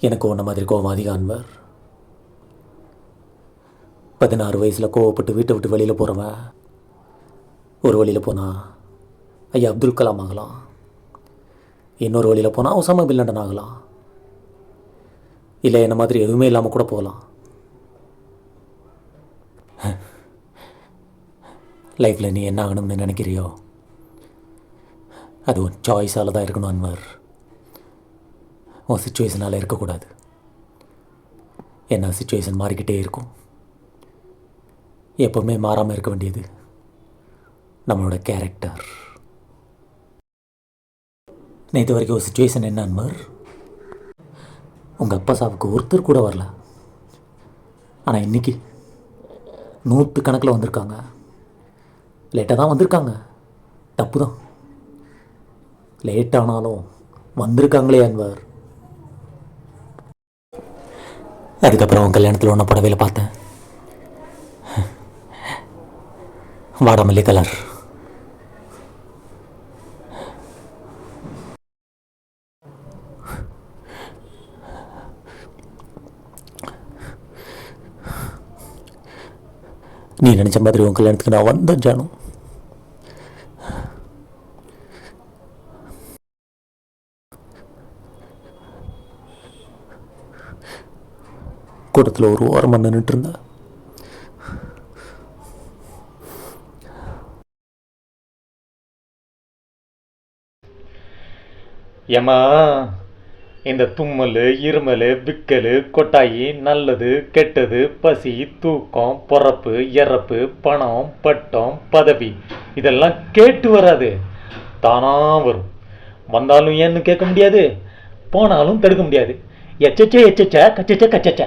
எனக்கு உன்ன மாதிரி கோவம் அதிகம் அன்வர். 16 வயசில் கோவப்பட்டு வீட்டை விட்டு வெளியில் போகிறவன் ஒரு வழியில் போனால் ஐயா அப்துல் கலாம் ஆகலாம், இன்னொரு வழியில் போனால் ஒசாமா பின் லாடன் ஆகலாம், இல்லை என்ன மாதிரி எதுவுமே இல்லாமல் கூட போகலாம். லைஃப்பில் நீ என்ன ஆகணும்னு நினைக்கிறியோ அது உன் சாய்ஸால் தான் இருக்கணும் அன்வர். உன் சுச்சுவேஷனால் இருக்கக்கூடாது. என்ன சுச்சுவேஷன் மாறிக்கிட்டே இருக்கும். எப்போவுமே மாறாமல் இருக்க வேண்டியது நம்மளோட கேரக்டர். நேற்று வரைக்கும் ஒரு சுச்சுவேஷன் என்ன அன்வர், உங்கள் அப்பா சாவுக்கு ஒருத்தர் கூட வரல. ஆனால் இன்றைக்கி 100 கணக்கில் வந்திருக்காங்க. லேட்டாக தான் வந்திருக்காங்க, தப்பு தான். லேட்டானாலும் வந்திருக்காங்களே அன்வர். அதுக்கப்புறம் உன் கல்யாணத்தில் ஒன்றும் படவையில் பார்த்தேன், வாடாமல்லி கலர். நீ நினச்ச மாதிரி உன் கல்யாணத்துக்கு நான் வந்தேன் ஜானு. கூட்டத்தில் ஒரு ஓரமாக நின்றுட்டு இருந்தேன். ஏமா இந்த தும்மல், இருமல், விக்கல், கொட்டாயி, நல்லது கெட்டது, பசி, தூக்கம், பொறப்பு, இறப்பு, பணம், பட்டம், பதவி இதெல்லாம் கேட்டு வராது, தானா வரும். வந்தாலும் ஏன்னு கேட்க முடியாது, போனாலும் தடுக்க முடியாது. எச்சச்ச எச்சச்ச கச்சச்ச கச்சச்ச.